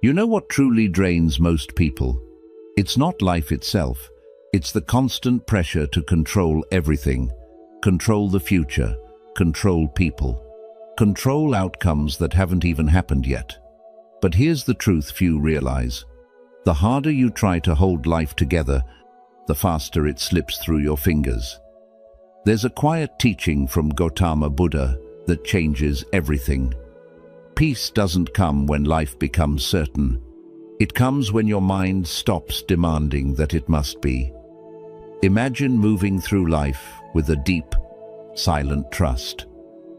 You know what truly drains most people? It's not life itself. It's the constant pressure to control everything. Control the future. Control people. Control outcomes that haven't even happened yet. But here's the truth few realize. The harder you try to hold life together, the faster it slips through your fingers. There's a quiet teaching from Gautama Buddha that changes everything. Peace doesn't come when life becomes certain. It comes when your mind stops demanding that it must be. Imagine moving through life with a deep, silent trust,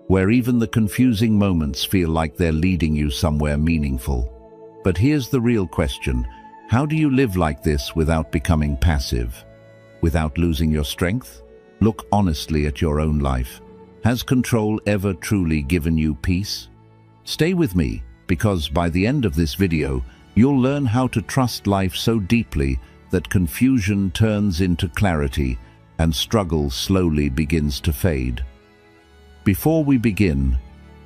where even the confusing moments feel like they're leading you somewhere meaningful. But here's the real question. How do you live like this without becoming passive? Without losing your strength? Look honestly at your own life. Has control ever truly given you peace? Stay with me, because by the end of this video, you'll learn how to trust life so deeply that confusion turns into clarity and struggle slowly begins to fade. Before we begin,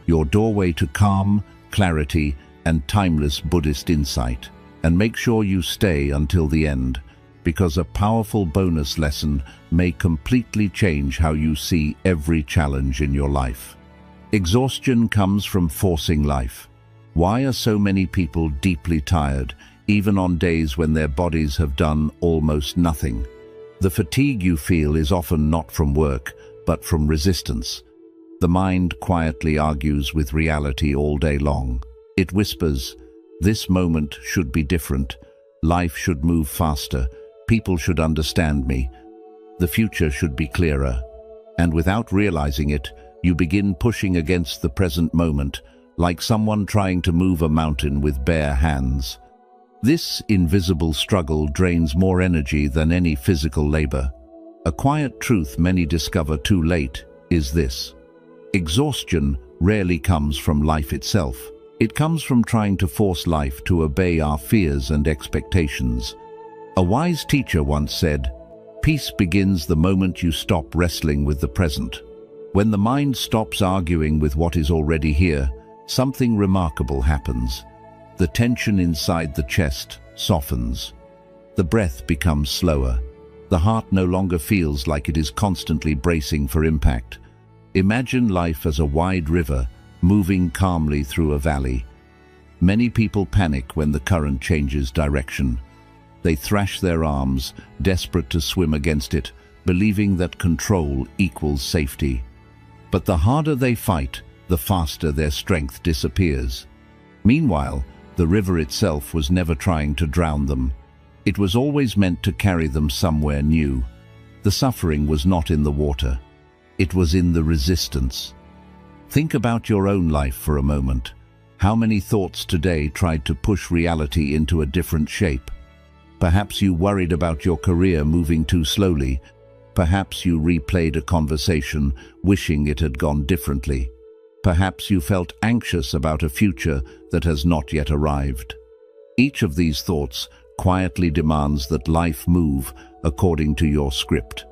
your doorway to calm, clarity, and timeless Buddhist insight. And make sure you stay until the end, because a powerful bonus lesson may completely change how you see every challenge in your life. Exhaustion comes from forcing life. Why are so many people deeply tired, even on days when their bodies have done almost nothing? The fatigue you feel is often not from work, but from resistance. The mind quietly argues with reality all day long. It whispers, "This moment should be different. Life should move faster. People should understand me. The future should be clearer." And without realizing it, you begin pushing against the present moment, like someone trying to move a mountain with bare hands. This invisible struggle drains more energy than any physical labor. A quiet truth many discover too late is this: exhaustion rarely comes from life itself. It comes from trying to force life to obey our fears and expectations. A wise teacher once said, "Peace begins the moment you stop wrestling with the present." When the mind stops arguing with what is already here, something remarkable happens. The tension inside the chest softens. The breath becomes slower. The heart no longer feels like it is constantly bracing for impact. Imagine life as a wide river, moving calmly through a valley. Many people panic when the current changes direction. They thrash their arms, desperate to swim against it, believing that control equals safety. But the harder they fight, the faster their strength disappears. Meanwhile, the river itself was never trying to drown them. It was always meant to carry them somewhere new. The suffering was not in the water. It was in the resistance. Think about your own life for a moment. How many thoughts today tried to push reality into a different shape? Perhaps you worried about your career moving too slowly. Perhaps you replayed a conversation, wishing it had gone differently. Perhaps you felt anxious about a future that has not yet arrived. Each of these thoughts quietly demands that life move according to your script.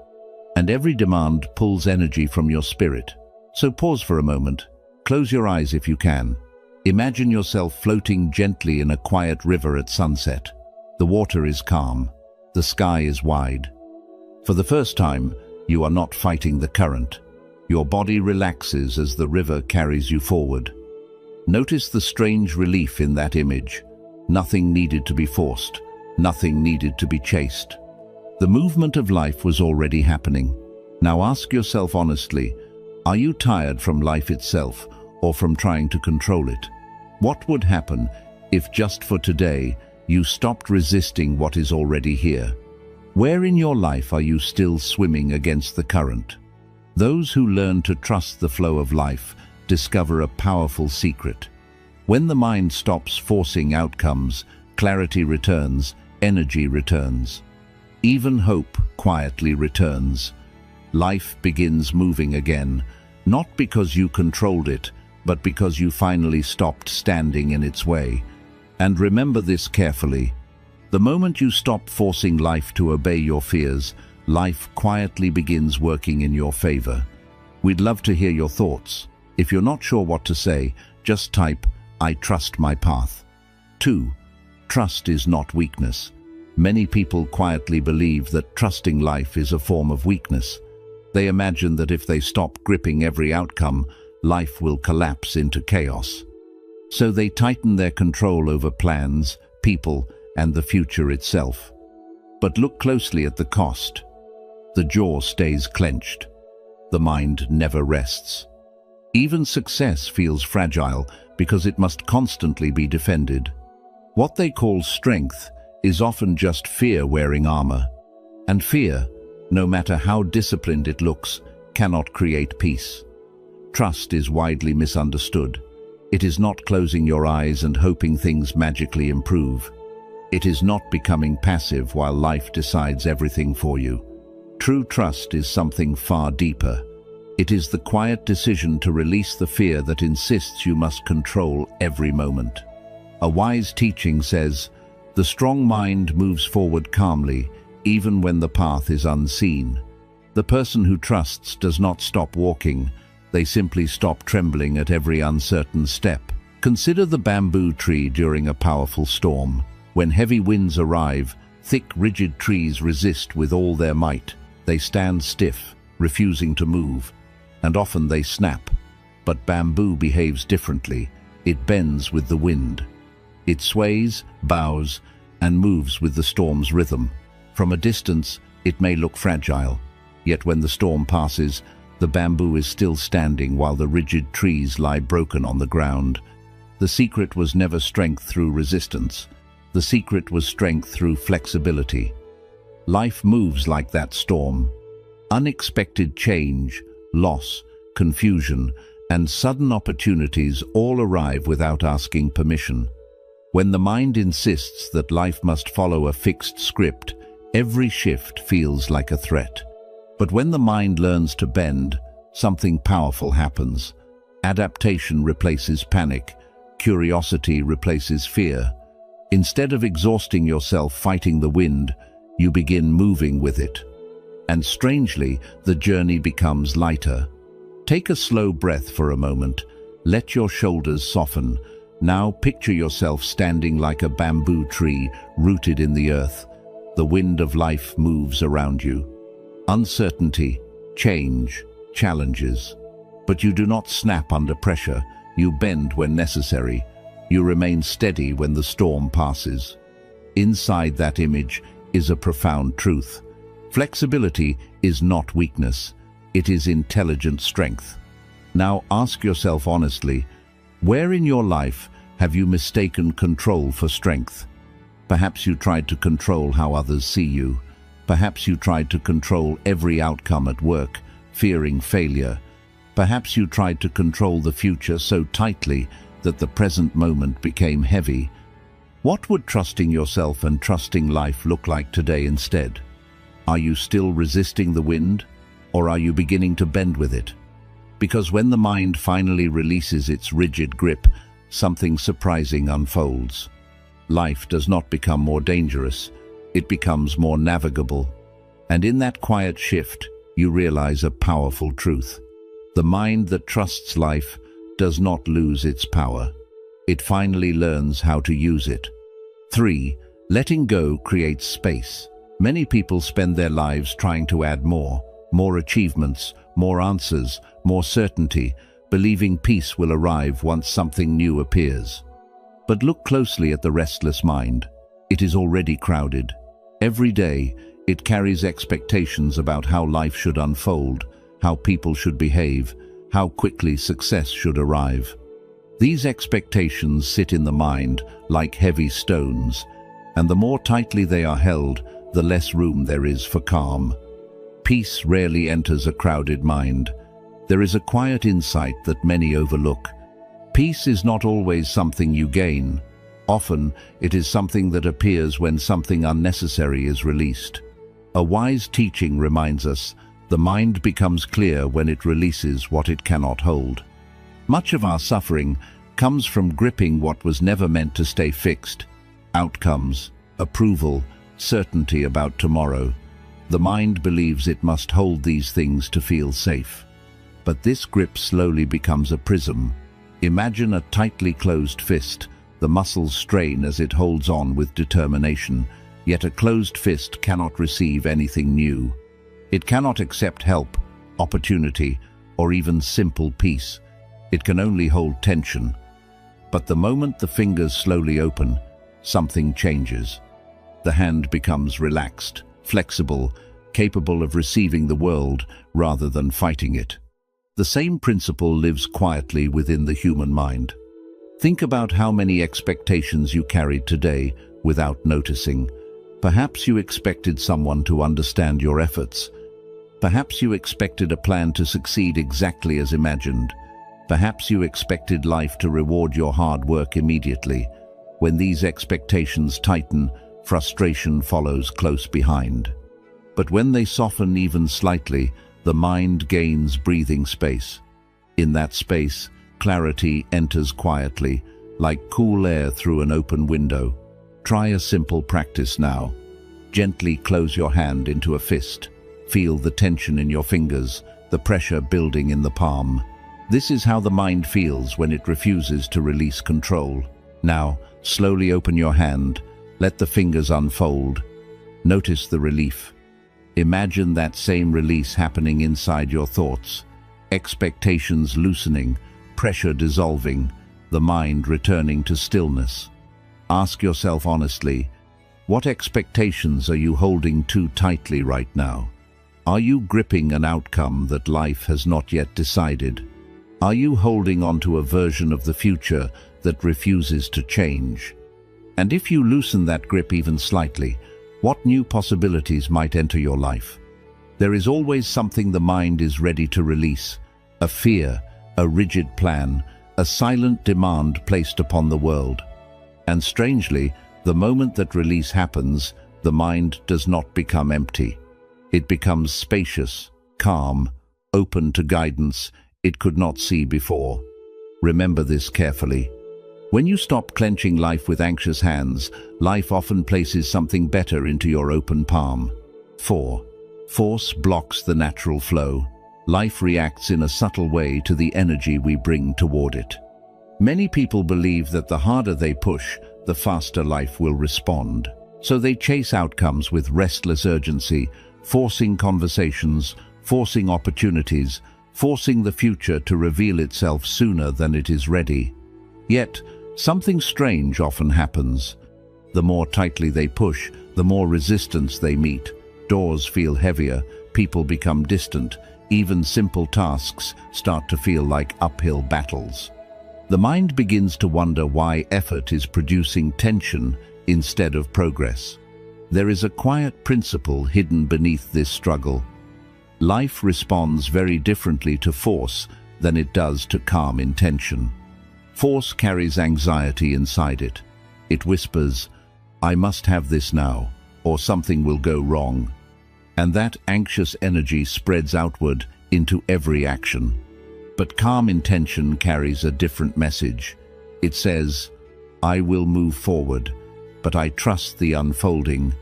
And every demand pulls energy from your spirit. So pause for a moment. Close your eyes if you can. Imagine yourself floating gently in a quiet river at sunset. The water is calm. The sky is wide. For the first time, you are not fighting the current. Your body relaxes as the river carries you forward. Notice the strange relief in that image. Nothing needed to be forced. Nothing needed to be chased. The movement of life was already happening. Now ask yourself honestly, are you tired from life itself or from trying to control it? What would happen if just for today you stopped resisting what is already here? Where in your life are you still swimming against the current? Those who learn to trust the flow of life discover a powerful secret. When the mind stops forcing outcomes, clarity returns, energy returns. Even hope quietly returns. Life begins moving again, not because you controlled it, but because you finally stopped standing in its way. And remember this carefully. The moment you stop forcing life to obey your fears, life quietly begins working in your favor. We'd love to hear your thoughts. If you're not sure what to say, just type, "I trust my path." 2. trust is not weakness. Many people quietly believe that trusting life is a form of weakness. They imagine that if they stop gripping every outcome, life will collapse into chaos. So they tighten their control over plans, people, and the future itself. But look closely at the cost. The jaw stays clenched. The mind never rests. Even success feels fragile because it must constantly be defended. What they call strength is often just fear wearing armor. And fear, no matter how disciplined it looks, cannot create peace. Trust is widely misunderstood. It is not closing your eyes and hoping things magically improve. It is not becoming passive while life decides everything for you. True trust is something far deeper. It is the quiet decision to release the fear that insists you must control every moment. A wise teaching says, "The strong mind moves forward calmly, even when the path is unseen." The person who trusts does not stop walking. They simply stop trembling at every uncertain step. Consider the bamboo tree during a powerful storm. When heavy winds arrive, thick, rigid trees resist with all their might. They stand stiff, refusing to move, and often they snap. But bamboo behaves differently. It bends with the wind. It sways, bows, and moves with the storm's rhythm. From a distance, it may look fragile, yet when the storm passes, the bamboo is still standing while the rigid trees lie broken on the ground. The secret was never strength through resistance. The secret was strength through flexibility. Life moves like that storm. Unexpected change, loss, confusion, and sudden opportunities all arrive without asking permission. When the mind insists that life must follow a fixed script, every shift feels like a threat. But when the mind learns to bend, something powerful happens. Adaptation replaces panic. Curiosity replaces fear. Instead of exhausting yourself fighting the wind, you begin moving with it. And strangely, the journey becomes lighter. Take a slow breath for a moment. Let your shoulders soften. Now picture yourself standing like a bamboo tree rooted in the earth. The wind of life moves around you. Uncertainty, change, challenges. But you do not snap under pressure. You bend when necessary. You remain steady when the storm passes. Inside that image is a profound truth. Flexibility is not weakness. It is intelligent strength. Now ask yourself honestly, where in your life have you mistaken control for strength? Perhaps you tried to control how others see you. Perhaps you tried to control every outcome at work, fearing failure. Perhaps you tried to control the future so tightly that the present moment became heavy. What would trusting yourself and trusting life look like today instead? Are you still resisting the wind, or are you beginning to bend with it? Because when the mind finally releases its rigid grip, something surprising unfolds. Life does not become more dangerous, it becomes more navigable. And in that quiet shift, you realize a powerful truth. The mind that trusts life does not lose its power. It finally learns how to use it. 3. Letting go creates space. Many people spend their lives trying to add more achievements, more answers, more certainty, believing peace will arrive once something new appears. But look closely at the restless mind. It is already crowded. Every day, it carries expectations about how life should unfold, how people should behave, how quickly success should arrive. These expectations sit in the mind like heavy stones, and the more tightly they are held, the less room there is for calm. Peace rarely enters a crowded mind. There is a quiet insight that many overlook. Peace is not always something you gain. Often, it is something that appears when something unnecessary is released. A wise teaching reminds us, the mind becomes clear when it releases what it cannot hold. Much of our suffering comes from gripping what was never meant to stay fixed. Outcomes, approval, certainty about tomorrow. The mind believes it must hold these things to feel safe. But this grip slowly becomes a prism. Imagine a tightly closed fist. The muscles strain as it holds on with determination, yet a closed fist cannot receive anything new. It cannot accept help, opportunity, or even simple peace. It can only hold tension. But the moment the fingers slowly open, something changes. The hand becomes relaxed, flexible, capable of receiving the world rather than fighting it. The same principle lives quietly within the human mind. Think about how many expectations you carried today without noticing. Perhaps you expected someone to understand your efforts. Perhaps you expected a plan to succeed exactly as imagined. Perhaps you expected life to reward your hard work immediately. When these expectations tighten, frustration follows close behind. But when they soften even slightly, the mind gains breathing space. In that space, clarity enters quietly, like cool air through an open window. Try a simple practice now. Gently close your hand into a fist. Feel the tension in your fingers, the pressure building in the palm. This is how the mind feels when it refuses to release control. Now, slowly open your hand. Let the fingers unfold. Notice the relief. Imagine that same release happening inside your thoughts. Expectations loosening, pressure dissolving, the mind returning to stillness. Ask yourself honestly, what expectations are you holding too tightly right now? Are you gripping an outcome that life has not yet decided? Are you holding on to a version of the future that refuses to change? And if you loosen that grip even slightly, what new possibilities might enter your life? There is always something the mind is ready to release. A fear, a rigid plan, a silent demand placed upon the world. And strangely, the moment that release happens, the mind does not become empty. It becomes spacious, calm, open to guidance it could not see before. Remember this carefully. When you stop clenching life with anxious hands, life often places something better into your open palm. 4. Force blocks the natural flow. Life reacts in a subtle way to the energy we bring toward it. Many people believe that the harder they push, the faster life will respond. So they chase outcomes with restless urgency, forcing conversations, forcing opportunities, forcing the future to reveal itself sooner than it is ready. Yet, something strange often happens. The more tightly they push, the more resistance they meet. Doors feel heavier, people become distant, even simple tasks start to feel like uphill battles. The mind begins to wonder why effort is producing tension instead of progress. There is a quiet principle hidden beneath this struggle. Life responds very differently to force than it does to calm intention. Force carries anxiety inside it. It whispers, "I must have this now, or something will go wrong." And that anxious energy spreads outward into every action. But calm intention carries a different message. It says, "I will move forward, but I trust the unfolding."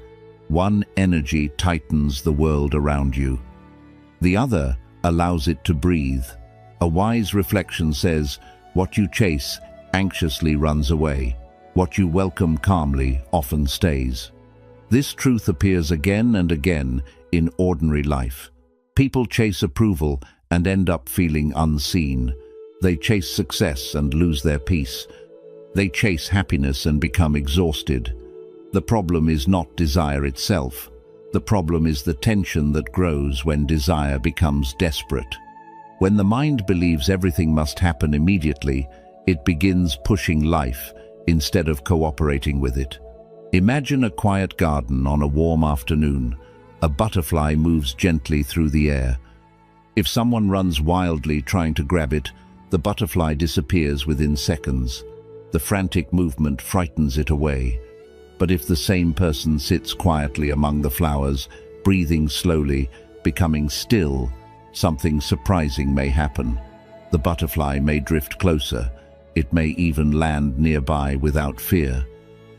One energy tightens the world around you. The other allows it to breathe. A wise reflection says, what you chase anxiously runs away. What you welcome calmly often stays. This truth appears again and again in ordinary life. People chase approval and end up feeling unseen. They chase success and lose their peace. They chase happiness and become exhausted. The problem is not desire itself. The problem is the tension that grows when desire becomes desperate. When the mind believes everything must happen immediately, it begins pushing life instead of cooperating with it. Imagine a quiet garden on a warm afternoon. A butterfly moves gently through the air. If someone runs wildly trying to grab it, the butterfly disappears within seconds. The frantic movement frightens it away. But if the same person sits quietly among the flowers, breathing slowly, becoming still, something surprising may happen. The butterfly may drift closer. It may even land nearby without fear.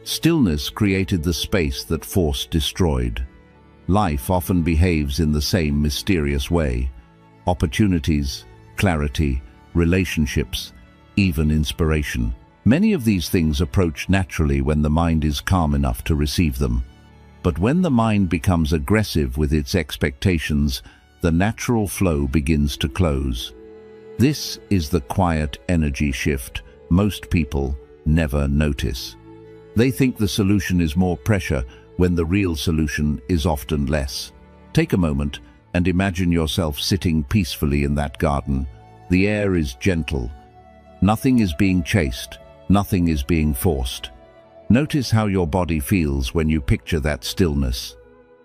Stillness created the space that force destroyed. Life often behaves in the same mysterious way. Opportunities, clarity, relationships, even inspiration. Many of these things approach naturally when the mind is calm enough to receive them. But when the mind becomes aggressive with its expectations, the natural flow begins to close. This is the quiet energy shift most people never notice. They think the solution is more pressure when the real solution is often less. Take a moment and imagine yourself sitting peacefully in that garden. The air is gentle. Nothing is being chased. Nothing is being forced. Notice how your body feels when you picture that stillness.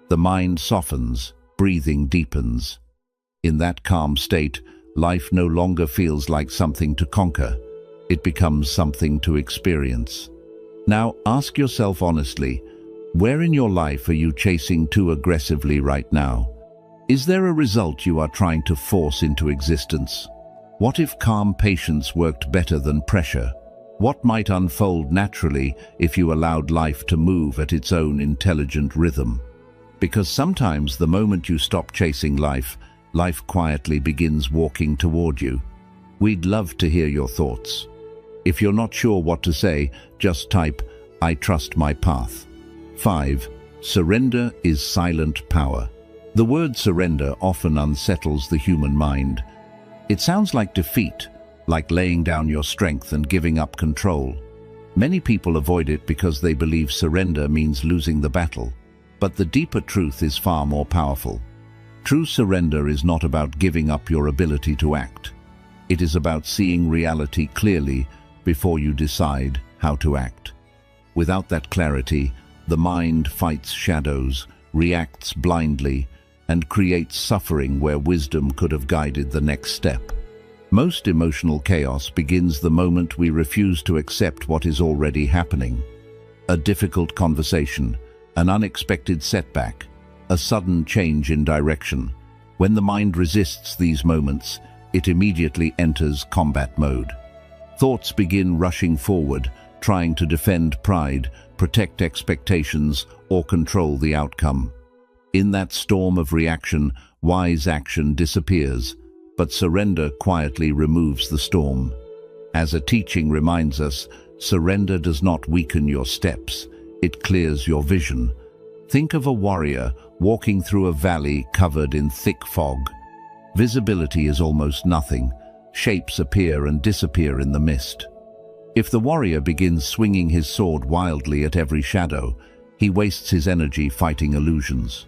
The mind softens, breathing deepens. In that calm state, life no longer feels like something to conquer. It becomes something to experience. Now ask yourself honestly, where in your life are you chasing too aggressively right now? Is there a result you are trying to force into existence? What if calm patience worked better than pressure? What might unfold naturally if you allowed life to move at its own intelligent rhythm? Because sometimes the moment you stop chasing life, life quietly begins walking toward you. We'd love to hear your thoughts. If you're not sure what to say, just type, "I trust my path." 5. Surrender is silent power. The word surrender often unsettles the human mind. It sounds like defeat, like laying down your strength and giving up control. Many people avoid it because they believe surrender means losing the battle. But the deeper truth is far more powerful. True surrender is not about giving up your ability to act. It is about seeing reality clearly before you decide how to act. Without that clarity, the mind fights shadows, reacts blindly, and creates suffering where wisdom could have guided the next step. Most emotional chaos begins the moment we refuse to accept what is already happening. A difficult conversation, an unexpected setback, a sudden change in direction. When the mind resists these moments, it immediately enters combat mode. Thoughts begin rushing forward, trying to defend pride, protect expectations, or control the outcome. In that storm of reaction, wise action disappears, but surrender quietly removes the storm. As a teaching reminds us, surrender does not weaken your steps, it clears your vision. Think of a warrior walking through a valley covered in thick fog. Visibility is almost nothing. Shapes appear and disappear in the mist. If the warrior begins swinging his sword wildly at every shadow, he wastes his energy fighting illusions.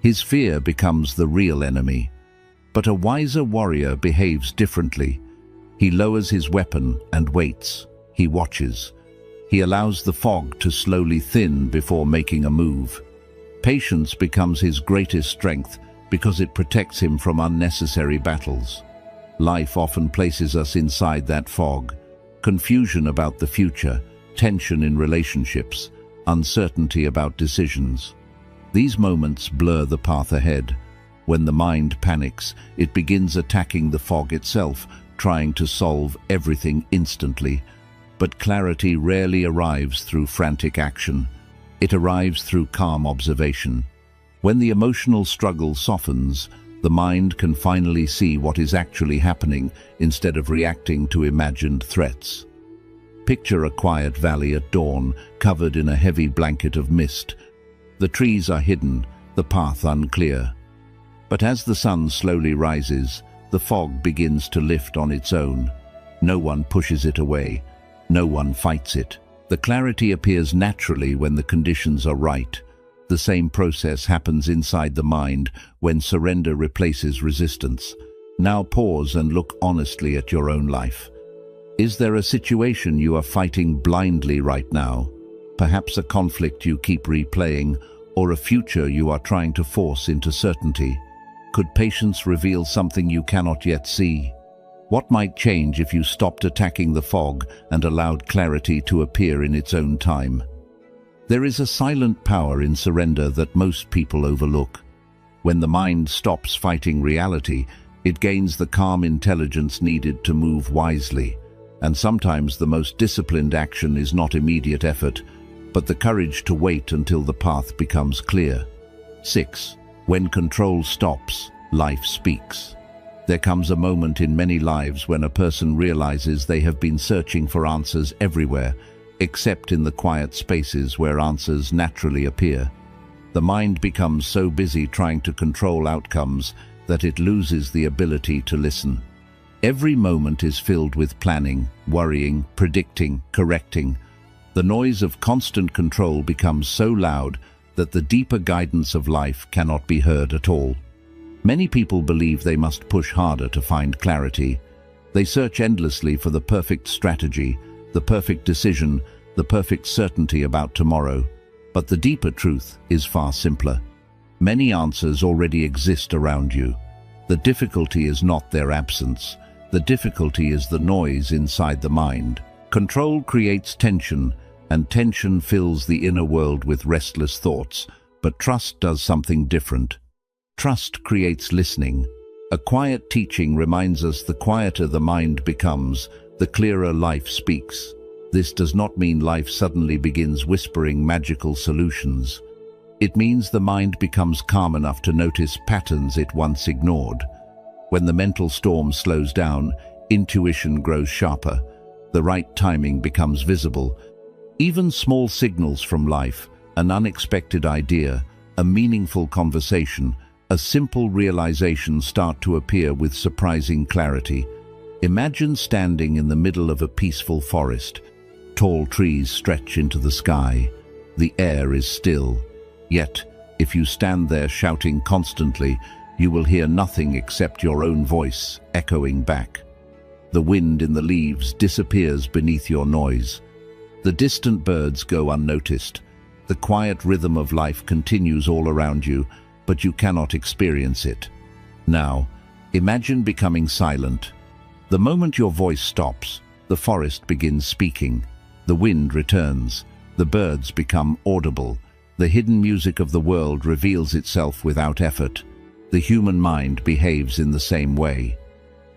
His fear becomes the real enemy. But a wiser warrior behaves differently. He lowers his weapon and waits. He watches. He allows the fog to slowly thin before making a move. Patience becomes his greatest strength because it protects him from unnecessary battles. Life often places us inside that fog. Confusion about the future, tension in relationships, uncertainty about decisions. These moments blur the path ahead. When the mind panics, it begins attacking the fog itself, trying to solve everything instantly. But clarity rarely arrives through frantic action. It arrives through calm observation. When the emotional struggle softens, the mind can finally see what is actually happening instead of reacting to imagined threats. Picture a quiet valley at dawn, covered in a heavy blanket of mist. The trees are hidden, the path unclear. But as the sun slowly rises, the fog begins to lift on its own. No one pushes it away. No one fights it. The clarity appears naturally when the conditions are right. The same process happens inside the mind when surrender replaces resistance. Now pause and look honestly at your own life. Is there a situation you are fighting blindly right now? Perhaps a conflict you keep replaying, or a future you are trying to force into certainty. Could patience reveal something you cannot yet see? What might change if you stopped attacking the fog and allowed clarity to appear in its own time? There is a silent power in surrender that most people overlook. When the mind stops fighting reality, it gains the calm intelligence needed to move wisely. And sometimes the most disciplined action is not immediate effort, but the courage to wait until the path becomes clear. 6. When control stops, life speaks. There comes a moment in many lives when a person realizes they have been searching for answers everywhere, except in the quiet spaces where answers naturally appear. The mind becomes so busy trying to control outcomes that it loses the ability to listen. Every moment is filled with planning, worrying, predicting, correcting. The noise of constant control becomes so loud that the deeper guidance of life cannot be heard at all. Many people believe they must push harder to find clarity. They search endlessly for the perfect strategy, the perfect decision, the perfect certainty about tomorrow. But the deeper truth is far simpler. Many answers already exist around you. The difficulty is not their absence. The difficulty is the noise inside the mind. Control creates tension, and tension fills the inner world with restless thoughts. But trust does something different. Trust creates listening. A quiet teaching reminds us the quieter the mind becomes, the clearer life speaks. This does not mean life suddenly begins whispering magical solutions. It means the mind becomes calm enough to notice patterns it once ignored. When the mental storm slows down, intuition grows sharper. The right timing becomes visible. Even small signals from life, an unexpected idea, a meaningful conversation, a simple realization start to appear with surprising clarity. Imagine standing in the middle of a peaceful forest. Tall trees stretch into the sky. The air is still. Yet, if you stand there shouting constantly, you will hear nothing except your own voice echoing back. The wind in the leaves disappears beneath your noise. The distant birds go unnoticed. The quiet rhythm of life continues all around you, but you cannot experience it. Now, imagine becoming silent. The moment your voice stops, the forest begins speaking. The wind returns. The birds become audible. The hidden music of the world reveals itself without effort. The human mind behaves in the same way.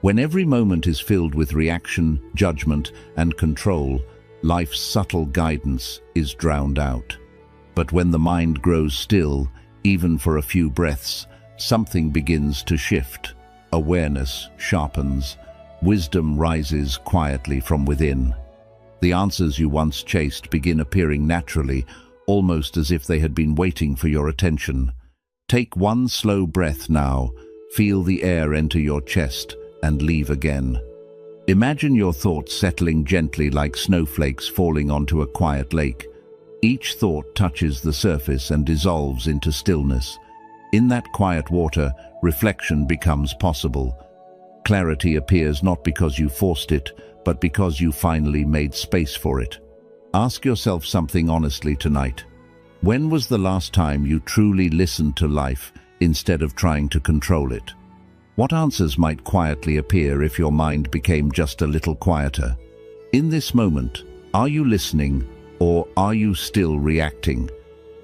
When every moment is filled with reaction, judgment, and control, life's subtle guidance is drowned out. But when the mind grows still, even for a few breaths, something begins to shift. Awareness sharpens. Wisdom rises quietly from within. The answers you once chased begin appearing naturally, almost as if they had been waiting for your attention. Take one slow breath now, feel the air enter your chest, and leave again. Imagine your thoughts settling gently like snowflakes falling onto a quiet lake. Each thought touches the surface and dissolves into stillness. In that quiet water, reflection becomes possible. Clarity appears not because you forced it, but because you finally made space for it. Ask yourself something honestly tonight. When was the last time you truly listened to life instead of trying to control it? What answers might quietly appear if your mind became just a little quieter? In this moment, are you listening or are you still reacting?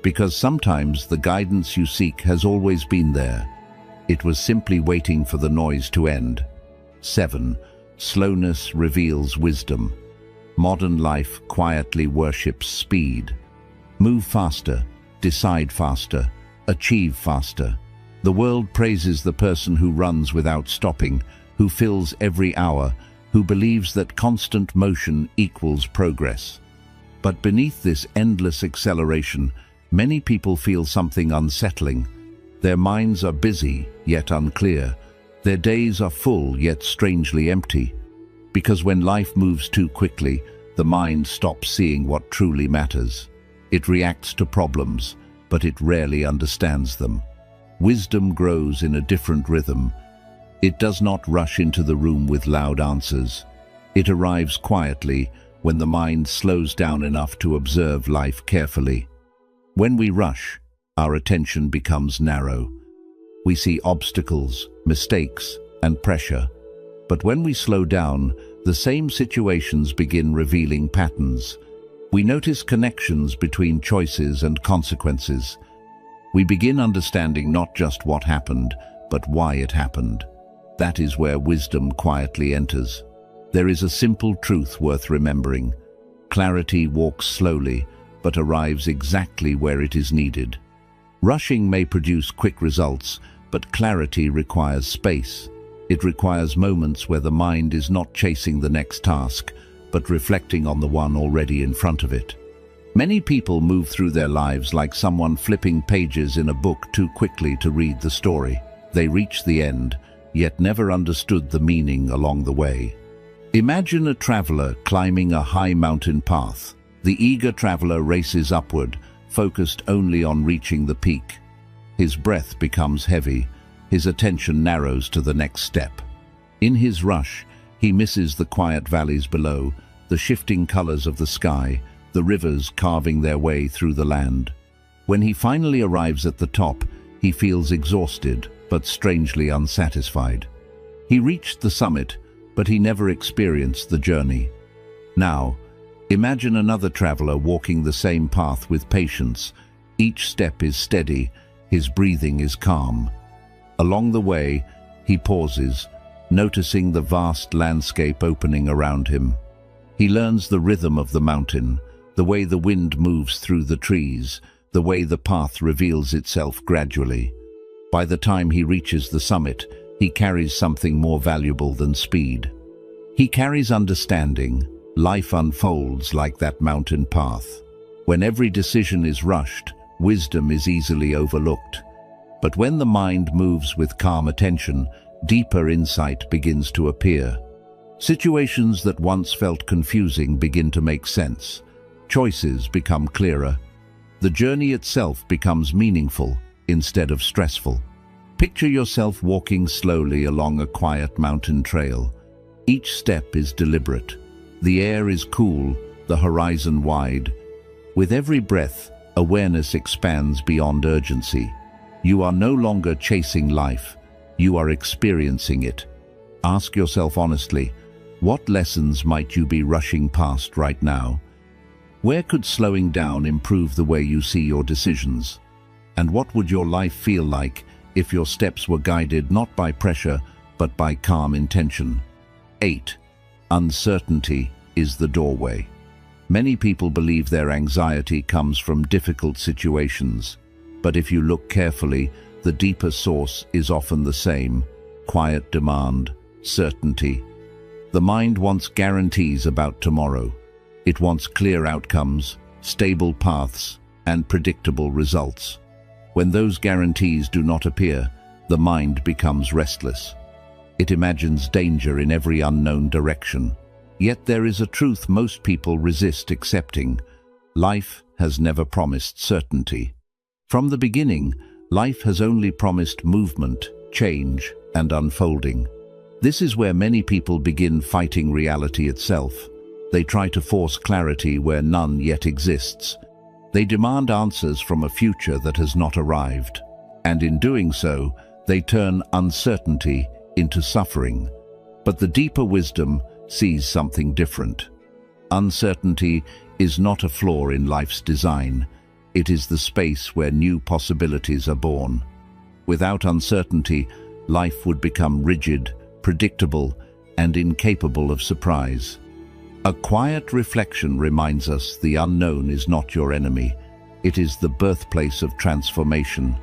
Because sometimes the guidance you seek has always been there. It was simply waiting for the noise to end. 7. Slowness reveals wisdom. Modern life quietly worships speed. Move faster, decide faster, achieve faster. The world praises the person who runs without stopping, who fills every hour, who believes that constant motion equals progress. But beneath this endless acceleration, many people feel something unsettling. Their minds are busy, yet unclear. Their days are full, yet strangely empty. Because when life moves too quickly, the mind stops seeing what truly matters. It reacts to problems, but it rarely understands them. Wisdom grows in a different rhythm. It does not rush into the room with loud answers. It arrives quietly when the mind slows down enough to observe life carefully. When we rush, our attention becomes narrow. We see obstacles, mistakes, and pressure. But when we slow down, the same situations begin revealing patterns. We notice connections between choices and consequences. We begin understanding not just what happened, but why it happened. That is where wisdom quietly enters. There is a simple truth worth remembering. Clarity walks slowly, but arrives exactly where it is needed. Rushing may produce quick results, but clarity requires space. It requires moments where the mind is not chasing the next task, but reflecting on the one already in front of it. Many people move through their lives like someone flipping pages in a book too quickly to read the story. They reach the end, yet never understood the meaning along the way. Imagine a traveler climbing a high mountain path. The eager traveler races upward, focused only on reaching the peak. His breath becomes heavy, his attention narrows to the next step. In his rush, he misses the quiet valleys below, the shifting colors of the sky, the rivers carving their way through the land. When he finally arrives at the top, he feels exhausted, but strangely unsatisfied. He reached the summit, but he never experienced the journey. Now, imagine another traveler walking the same path with patience. Each step is steady, his breathing is calm. Along the way, he pauses, noticing the vast landscape opening around him. He learns the rhythm of the mountain, the way the wind moves through the trees, the way the path reveals itself gradually. By the time he reaches the summit, he carries something more valuable than speed. He carries understanding. Life unfolds like that mountain path. When every decision is rushed, wisdom is easily overlooked. But when the mind moves with calm attention, deeper insight begins to appear. Situations that once felt confusing begin to make sense. Choices become clearer. The journey itself becomes meaningful instead of stressful. Picture yourself walking slowly along a quiet mountain trail. Each step is deliberate. The air is cool, the horizon wide. With every breath, awareness expands beyond urgency. You are no longer chasing life, you are experiencing it. Ask yourself honestly, what lessons might you be rushing past right now? Where could slowing down improve the way you see your decisions? And what would your life feel like if your steps were guided not by pressure, but by calm intention? 8. Uncertainty is the doorway. Many people believe their anxiety comes from difficult situations. But if you look carefully, the deeper source is often the same: quiet demand, certainty. The mind wants guarantees about tomorrow. It wants clear outcomes, stable paths, and predictable results. When those guarantees do not appear, the mind becomes restless. It imagines danger in every unknown direction. Yet there is a truth most people resist accepting. Life has never promised certainty. From the beginning, life has only promised movement, change, and unfolding. This is where many people begin fighting reality itself. They try to force clarity where none yet exists. They demand answers from a future that has not arrived. And in doing so, they turn uncertainty into suffering. But the deeper wisdom sees something different. Uncertainty is not a flaw in life's design. It is the space where new possibilities are born. Without uncertainty, life would become rigid, predictable, and incapable of surprise. A quiet reflection reminds us the unknown is not your enemy. It is the birthplace of transformation.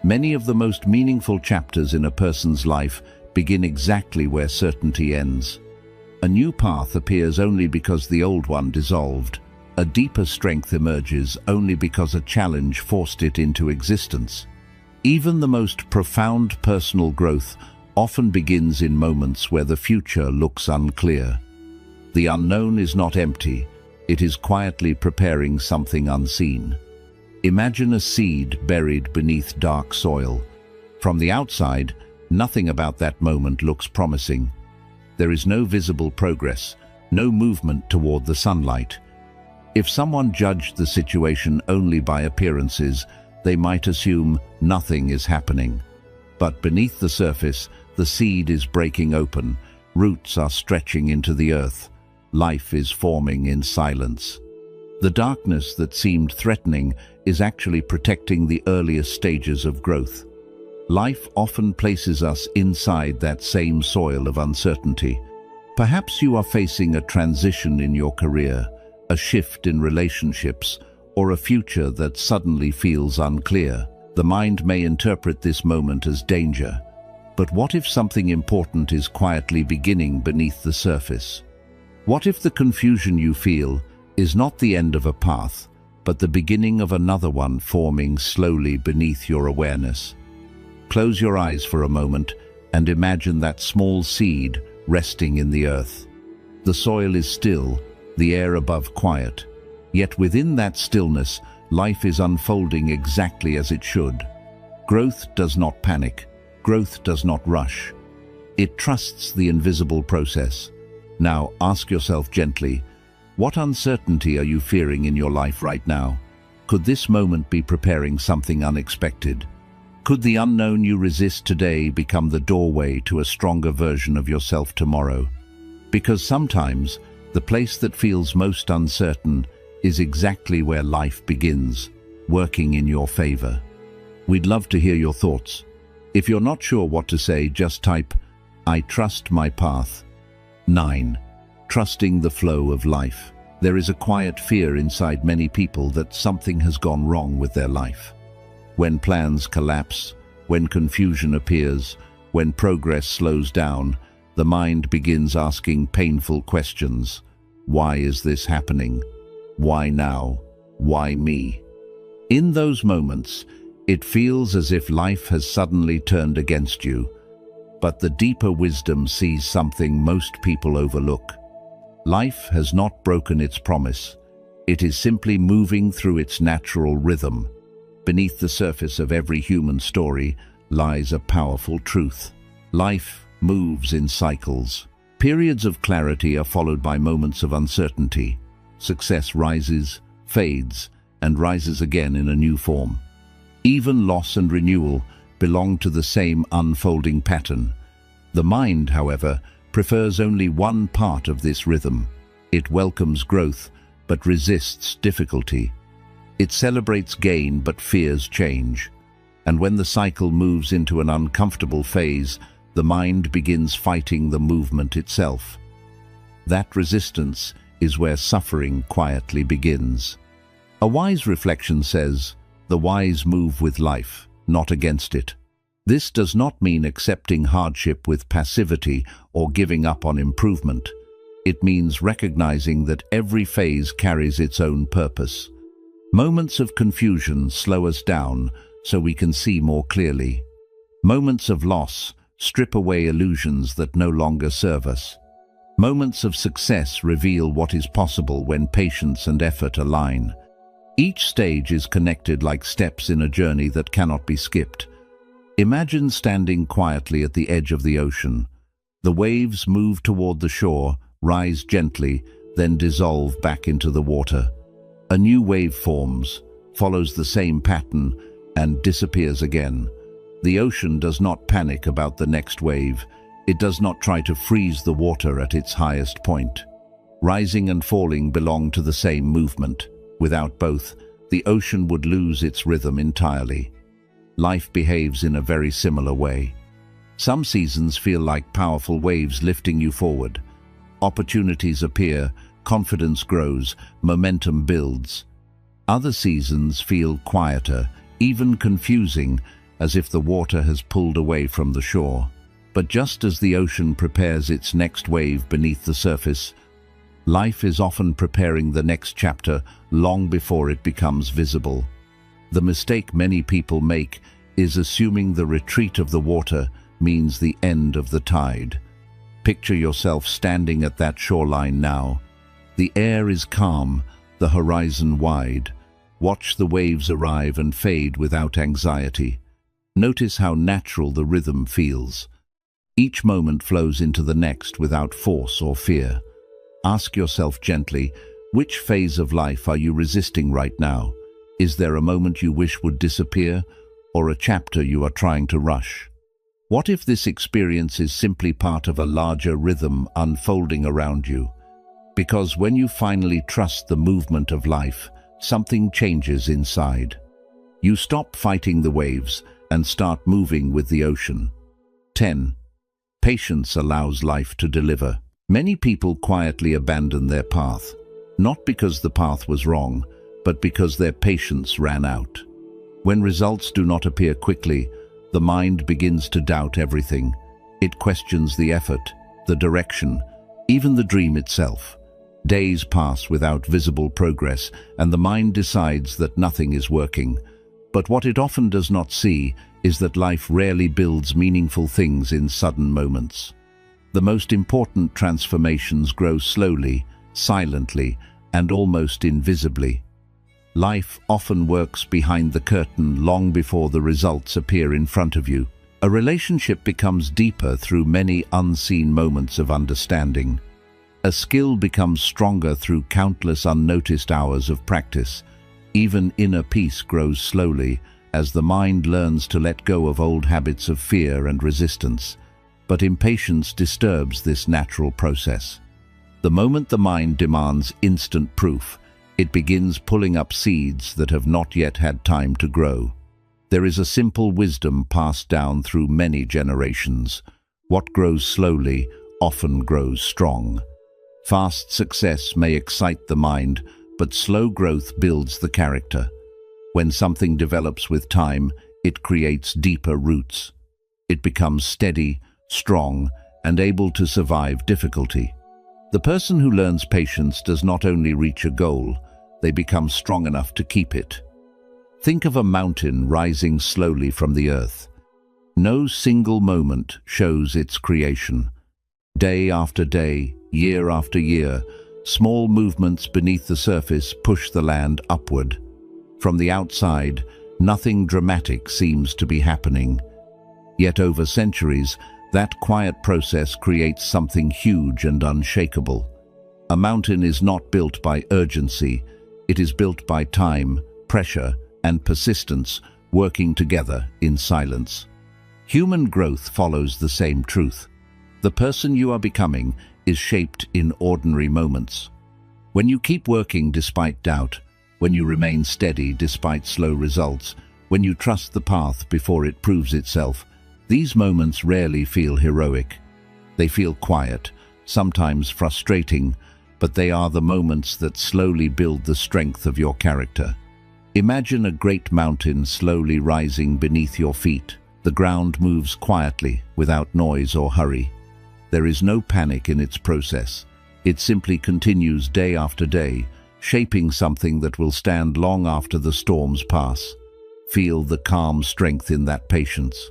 Many of the most meaningful chapters in a person's life begin exactly where certainty ends. A new path appears only because the old one dissolved. A deeper strength emerges only because a challenge forced it into existence. Even the most profound personal growth often begins in moments where the future looks unclear. The unknown is not empty, it is quietly preparing something unseen. Imagine a seed buried beneath dark soil. From the outside, nothing about that moment looks promising. There is no visible progress, no movement toward the sunlight. If someone judged the situation only by appearances, they might assume nothing is happening. But beneath the surface, the seed is breaking open, roots are stretching into the earth, life is forming in silence. The darkness that seemed threatening is actually protecting the earliest stages of growth. Life often places us inside that same soil of uncertainty. Perhaps you are facing a transition in your career, a shift in relationships, or a future that suddenly feels unclear. The mind may interpret this moment as danger, But what if something important is quietly beginning beneath the surface? What if the confusion you feel is not the end of a path, but the beginning of another one forming slowly beneath your awareness? Close your eyes for a moment and imagine that small seed resting in the earth. The soil is still, the air above quiet. Yet within that stillness, life is unfolding exactly as it should. Growth does not panic. Growth does not rush. It trusts the invisible process. Now ask yourself gently, what uncertainty are you fearing in your life right now? Could this moment be preparing something unexpected? Could the unknown you resist today become the doorway to a stronger version of yourself tomorrow? Because sometimes, the place that feels most uncertain is exactly where life begins, working in your favor. We'd love to hear your thoughts. If you're not sure what to say, just type, "I trust my path." 9. Trusting the flow of life. There is a quiet fear inside many people that something has gone wrong with their life. When plans collapse, when confusion appears, when progress slows down, the mind begins asking painful questions. Why is this happening? Why now? Why me? In those moments, it feels as if life has suddenly turned against you. But the deeper wisdom sees something most people overlook. Life has not broken its promise. It is simply moving through its natural rhythm. Beneath the surface of every human story lies a powerful truth. Life moves in cycles. Periods of clarity are followed by moments of uncertainty. Success rises, fades, and rises again in a new form. Even loss and renewal belong to the same unfolding pattern. The mind, however, prefers only one part of this rhythm. It welcomes growth, but resists difficulty. It celebrates gain, but fears change. And when the cycle moves into an uncomfortable phase, the mind begins fighting the movement itself. That resistance is where suffering quietly begins. A wise reflection says, "The wise move with life, not against it." This does not mean accepting hardship with passivity or giving up on improvement. It means recognizing that every phase carries its own purpose. Moments of confusion slow us down so we can see more clearly. Moments of loss strip away illusions that no longer serve us. Moments of success reveal what is possible when patience and effort align. Each stage is connected like steps in a journey that cannot be skipped. Imagine standing quietly at the edge of the ocean. The waves move toward the shore, rise gently, then dissolve back into the water. A new wave forms, follows the same pattern, and disappears again. The ocean does not panic about the next wave. It does not try to freeze the water at its highest point. Rising and falling belong to the same movement. Without both, the ocean would lose its rhythm entirely. Life behaves in a very similar way. Some seasons feel like powerful waves lifting you forward. Opportunities appear, confidence grows, momentum builds. Other seasons feel quieter, even confusing, as if the water has pulled away from the shore. But just as the ocean prepares its next wave beneath the surface, life is often preparing the next chapter long before it becomes visible. The mistake many people make is assuming the retreat of the water means the end of the tide. Picture yourself standing at that shoreline now. The air is calm, the horizon wide. Watch the waves arrive and fade without anxiety. Notice how natural the rhythm feels. Each moment flows into the next without force or fear. Ask yourself gently, which phase of life are you resisting right now? Is there a moment you wish would disappear, or a chapter you are trying to rush? What if this experience is simply part of a larger rhythm unfolding around you? Because when you finally trust the movement of life, something changes inside. You stop fighting the waves and start moving with the ocean. 10. Patience allows life to deliver. Many people quietly abandon their path, not because the path was wrong, but because their patience ran out. When results do not appear quickly, the mind begins to doubt everything. It questions the effort, the direction, even the dream itself. Days pass without visible progress, and the mind decides that nothing is working. But what it often does not see is that life rarely builds meaningful things in sudden moments. The most important transformations grow slowly, silently, and almost invisibly. Life often works behind the curtain long before the results appear in front of you. A relationship becomes deeper through many unseen moments of understanding. A skill becomes stronger through countless unnoticed hours of practice. Even inner peace grows slowly as the mind learns to let go of old habits of fear and resistance. But impatience disturbs this natural process. The moment the mind demands instant proof, it begins pulling up seeds that have not yet had time to grow. There is a simple wisdom passed down through many generations. What grows slowly often grows strong. Fast success may excite the mind, but slow growth builds the character. When something develops with time, it creates deeper roots. It becomes steady, strong, and able to survive difficulty. The person who learns patience does not only reach a goal, they become strong enough to keep it. Think of a mountain rising slowly from the earth. No single moment shows its creation. Day after day, year after year, small movements beneath the surface push the land upward. From the outside, nothing dramatic seems to be happening. Yet over centuries, that quiet process creates something huge and unshakable. A mountain is not built by urgency. It is built by time, pressure, and persistence working together in silence. Human growth follows the same truth. The person you are becoming is shaped in ordinary moments. When you keep working despite doubt, when you remain steady despite slow results, when you trust the path before it proves itself, these moments rarely feel heroic. They feel quiet, sometimes frustrating, but they are the moments that slowly build the strength of your character. Imagine a great mountain slowly rising beneath your feet. The ground moves quietly, without noise or hurry. There is no panic in its process. It simply continues day after day, shaping something that will stand long after the storms pass. Feel the calm strength in that patience.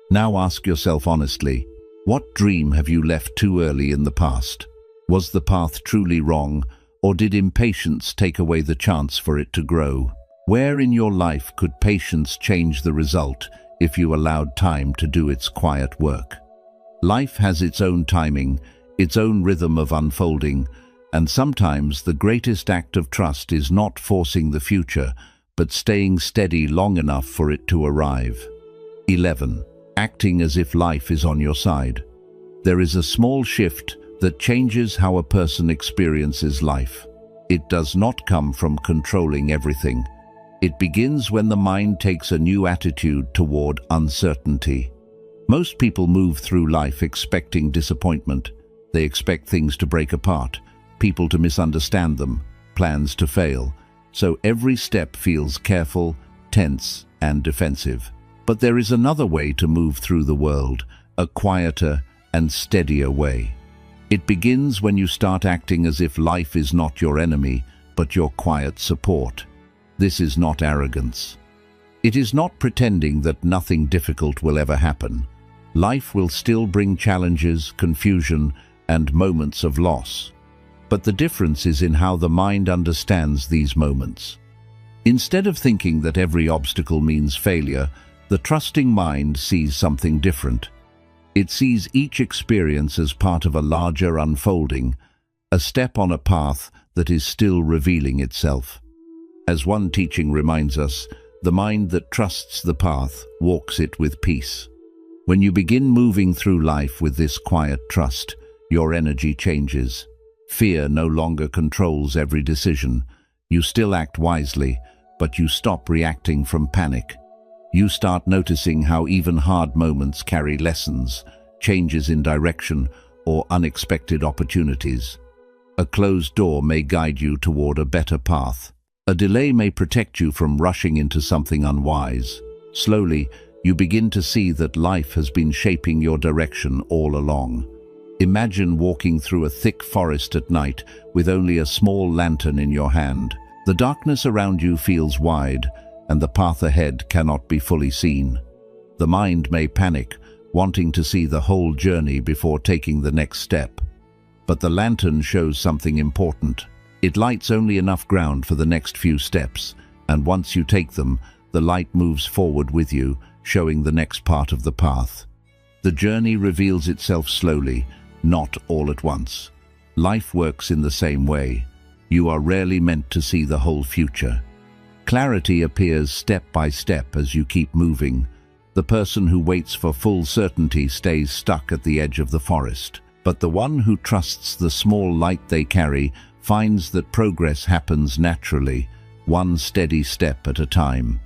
Now ask yourself honestly, what dream have you left too early in the past? Was the path truly wrong, or did impatience take away the chance for it to grow? Where in your life could patience change the result if you allowed time to do its quiet work? Life has its own timing, its own rhythm of unfolding, and sometimes the greatest act of trust is not forcing the future, but staying steady long enough for it to arrive. 11. Acting as if life is on your side. There is a small shift that changes how a person experiences life. It does not come from controlling everything. It begins when the mind takes a new attitude toward uncertainty. Most people move through life expecting disappointment. They expect things to break apart, people to misunderstand them, plans to fail. So every step feels careful, tense, and defensive. But there is another way to move through the world, a quieter and steadier way. It begins when you start acting as if life is not your enemy, but your quiet support. This is not arrogance. It is not pretending that nothing difficult will ever happen. Life will still bring challenges, confusion, and moments of loss. But the difference is in how the mind understands these moments. Instead of thinking that every obstacle means failure, the trusting mind sees something different. It sees each experience as part of a larger unfolding, a step on a path that is still revealing itself. As one teaching reminds us, the mind that trusts the path walks it with peace. When you begin moving through life with this quiet trust, your energy changes. Fear no longer controls every decision. You still act wisely, but you stop reacting from panic. You start noticing how even hard moments carry lessons, changes in direction, or unexpected opportunities. A closed door may guide you toward a better path. A delay may protect you from rushing into something unwise. Slowly, you begin to see that life has been shaping your direction all along. Imagine walking through a thick forest at night with only a small lantern in your hand. The darkness around you feels wide, and the path ahead cannot be fully seen. The mind may panic, wanting to see the whole journey before taking the next step. But the lantern shows something important. It lights only enough ground for the next few steps, and once you take them, the light moves forward with you, showing the next part of the path. The journey reveals itself slowly, not all at once. Life works in the same way. You are rarely meant to see the whole future. Clarity appears step by step as you keep moving. The person who waits for full certainty stays stuck at the edge of the forest. But the one who trusts the small light they carry finds that progress happens naturally, one steady step at a time.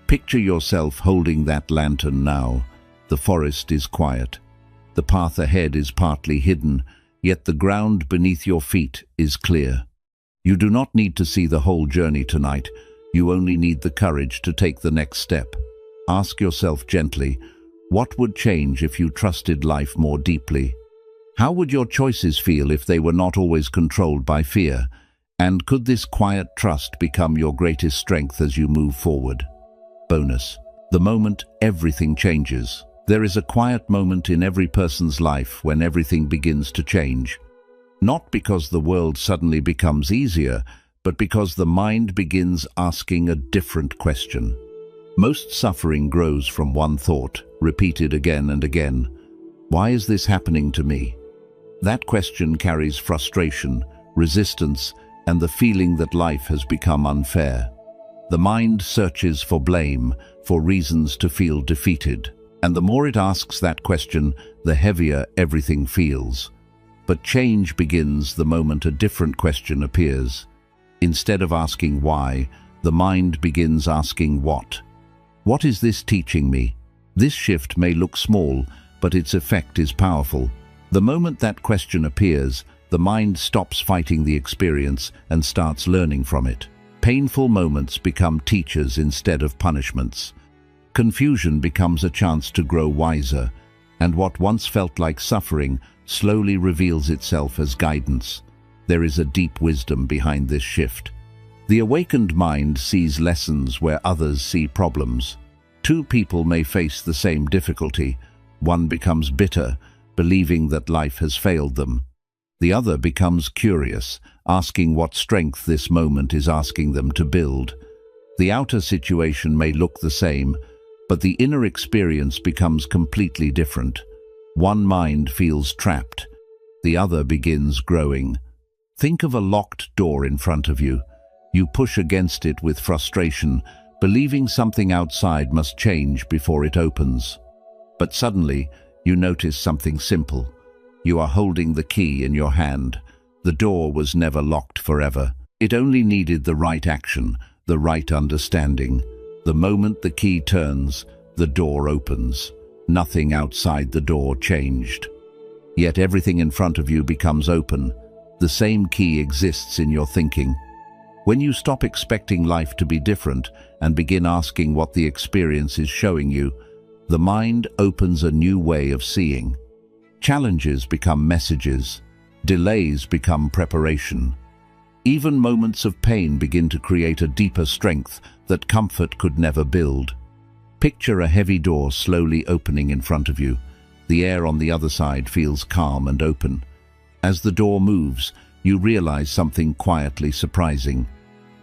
Picture yourself holding that lantern now. The forest is quiet. The path ahead is partly hidden, yet the ground beneath your feet is clear. You do not need to see the whole journey tonight. You only need the courage to take the next step. Ask yourself gently, what would change if you trusted life more deeply? How would your choices feel if they were not always controlled by fear? And could this quiet trust become your greatest strength as you move forward? Bonus: the moment everything changes. There is a quiet moment in every person's life when everything begins to change. Not because the world suddenly becomes easier, but because the mind begins asking a different question. Most suffering grows from one thought, repeated again and again. Why is this happening to me? That question carries frustration, resistance, and the feeling that life has become unfair. The mind searches for blame, for reasons to feel defeated. And the more it asks that question, the heavier everything feels. But change begins the moment a different question appears. Instead of asking why, the mind begins asking what. What is this teaching me? This shift may look small, but its effect is powerful. The moment that question appears, the mind stops fighting the experience and starts learning from it. Painful moments become teachers instead of punishments. Confusion becomes a chance to grow wiser, and what once felt like suffering slowly reveals itself as guidance. There is a deep wisdom behind this shift. The awakened mind sees lessons where others see problems. Two people may face the same difficulty. One becomes bitter, believing that life has failed them. The other becomes curious, asking what strength this moment is asking them to build. The outer situation may look the same, but the inner experience becomes completely different. One mind feels trapped. The other begins growing. Think of a locked door in front of you. You push against it with frustration, believing something outside must change before it opens. But suddenly, you notice something simple. You are holding the key in your hand. The door was never locked forever. It only needed the right action, the right understanding. The moment the key turns, the door opens. Nothing outside the door changed. Yet everything in front of you becomes open. The same key exists in your thinking. When you stop expecting life to be different and begin asking what the experience is showing you, the mind opens a new way of seeing. Challenges become messages. Delays become preparation. Even moments of pain begin to create a deeper strength that comfort could never build. Picture a heavy door slowly opening in front of you. The air on the other side feels calm and open. As the door moves, you realize something quietly surprising.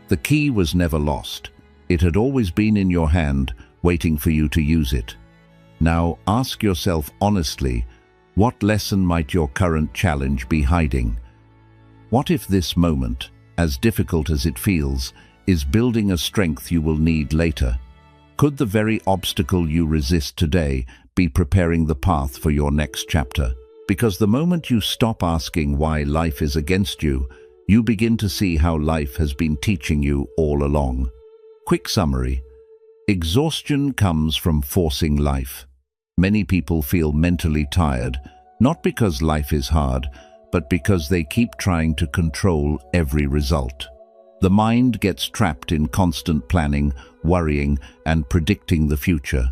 The key was never lost. It had always been in your hand, waiting for you to use it. Now ask yourself honestly, what lesson might your current challenge be hiding? What if this moment, as difficult as it feels, is building a strength you will need later? Could the very obstacle you resist today be preparing the path for your next chapter? Because the moment you stop asking why life is against you, you begin to see how life has been teaching you all along. Quick summary. Exhaustion comes from forcing life. Many people feel mentally tired, not because life is hard, but because they keep trying to control every result. The mind gets trapped in constant planning, worrying, and predicting the future.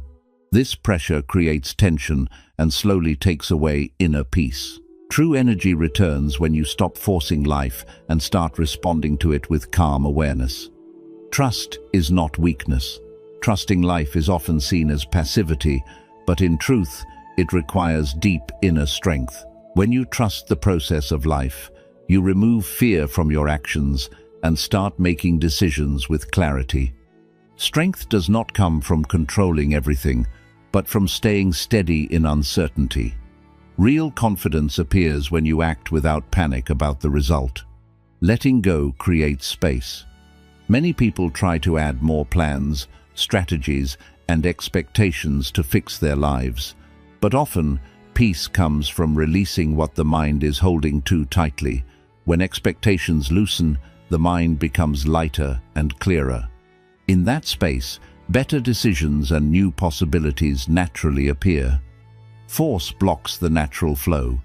This pressure creates tension and slowly takes away inner peace. True energy returns when you stop forcing life and start responding to it with calm awareness. Trust is not weakness. Trusting life is often seen as passivity, but in truth, it requires deep inner strength. When you trust the process of life, you remove fear from your actions and start making decisions with clarity. Strength does not come from controlling everything, but from staying steady in uncertainty. Real confidence appears when you act without panic about the result. Letting go creates space. Many people try to add more plans, strategies, and expectations to fix their lives, but often peace comes from releasing what the mind is holding too tightly. When expectations loosen, the mind becomes lighter and clearer. In that space, better decisions and new possibilities naturally appear. Force blocks the natural flow.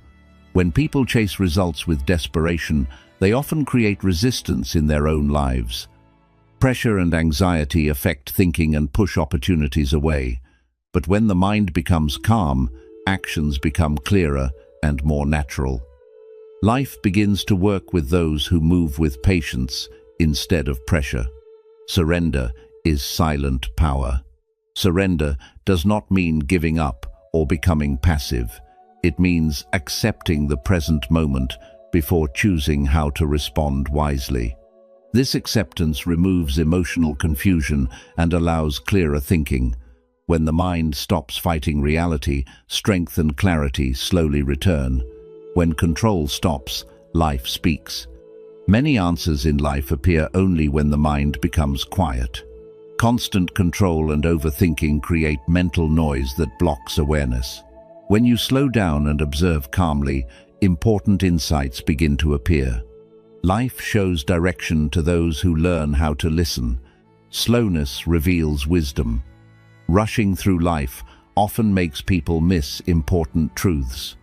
When people chase results with desperation, they often create resistance in their own lives. Pressure and anxiety affect thinking and push opportunities away. But when the mind becomes calm, actions become clearer and more natural. Life begins to work with those who move with patience instead of pressure. Surrender is silent power. Surrender does not mean giving up or becoming passive. It means accepting the present moment before choosing how to respond wisely. This acceptance removes emotional confusion and allows clearer thinking. When the mind stops fighting reality, strength and clarity slowly return. When control stops, life speaks. Many answers in life appear only when the mind becomes quiet. Constant control and overthinking create mental noise that blocks awareness. When you slow down and observe calmly, important insights begin to appear. Life shows direction to those who learn how to listen. Slowness reveals wisdom. Rushing through life often makes people miss important truths.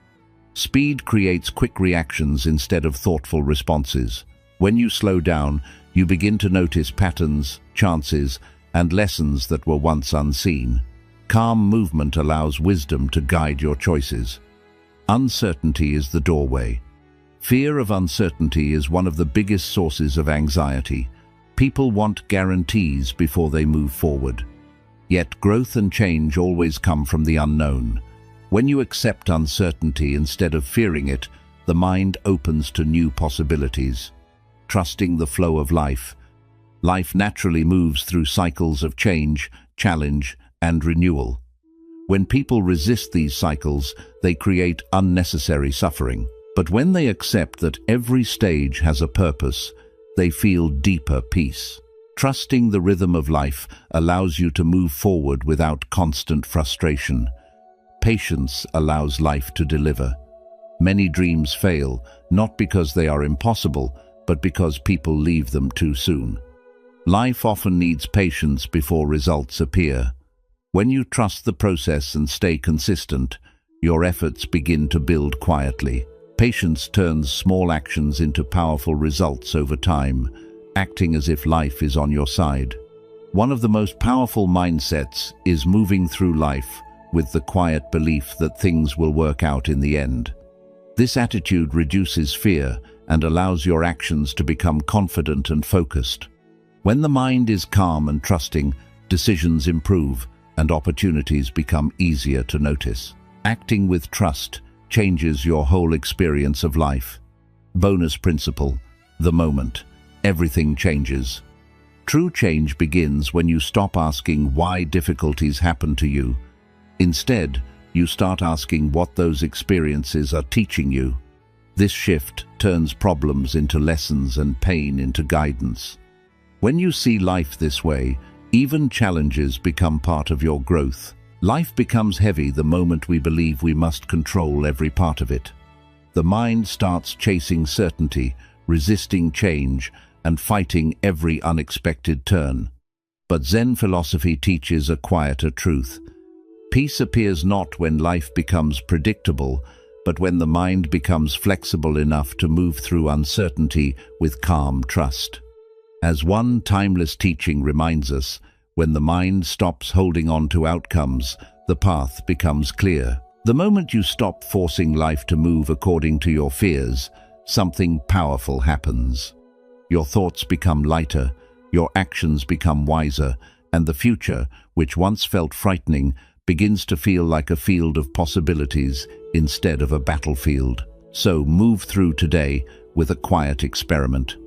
Speed creates quick reactions instead of thoughtful responses. When you slow down, you begin to notice patterns, chances, and lessons that were once unseen. Calm movement allows wisdom to guide your choices. Uncertainty is the doorway. Fear of uncertainty is one of the biggest sources of anxiety. People want guarantees before they move forward. Yet growth and change always come from the unknown. When you accept uncertainty instead of fearing it, the mind opens to new possibilities. Trusting the flow of life, life naturally moves through cycles of change, challenge, and renewal. When people resist these cycles, they create unnecessary suffering. But when they accept that every stage has a purpose, they feel deeper peace. Trusting the rhythm of life allows you to move forward without constant frustration. Patience allows life to deliver. Many dreams fail, not because they are impossible, but because people leave them too soon. Life often needs patience before results appear. When you trust the process and stay consistent, your efforts begin to build quietly. Patience turns small actions into powerful results over time, acting as if life is on your side. One of the most powerful mindsets is moving through life with the quiet belief that things will work out in the end. This attitude reduces fear and allows your actions to become confident and focused. When the mind is calm and trusting, decisions improve and opportunities become easier to notice. Acting with trust changes your whole experience of life. Bonus principle: the moment. Everything changes. True change begins when you stop asking why difficulties happen to you. Instead, you start asking what those experiences are teaching you. This shift turns problems into lessons and pain into guidance. When you see life this way, even challenges become part of your growth. Life becomes heavy the moment we believe we must control every part of it. The mind starts chasing certainty, resisting change, and fighting every unexpected turn. But Zen philosophy teaches a quieter truth. Peace appears not when life becomes predictable, but when the mind becomes flexible enough to move through uncertainty with calm trust. As one timeless teaching reminds us, when the mind stops holding on to outcomes, the path becomes clear. The moment you stop forcing life to move according to your fears, something powerful happens. Your thoughts become lighter, your actions become wiser, and the future, which once felt frightening, begins to feel like a field of possibilities instead of a battlefield. So move through today with a quiet experiment.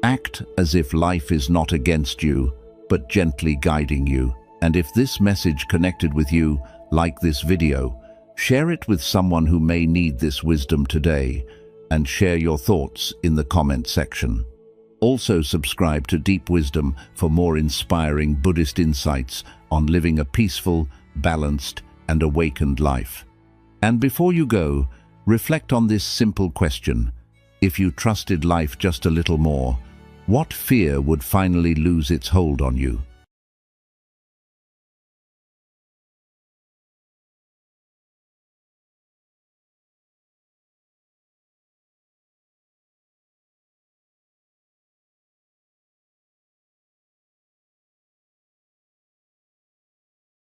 Act as if life is not against you, but gently guiding you. And if this message connected with you, like this video, share it with someone who may need this wisdom today, and share your thoughts in the comment section. Also subscribe to Deep Wisdom for more inspiring Buddhist insights on living a peaceful, balanced, and awakened life. And before you go, reflect on this simple question. If you trusted life just a little more, what fear would finally lose its hold on you?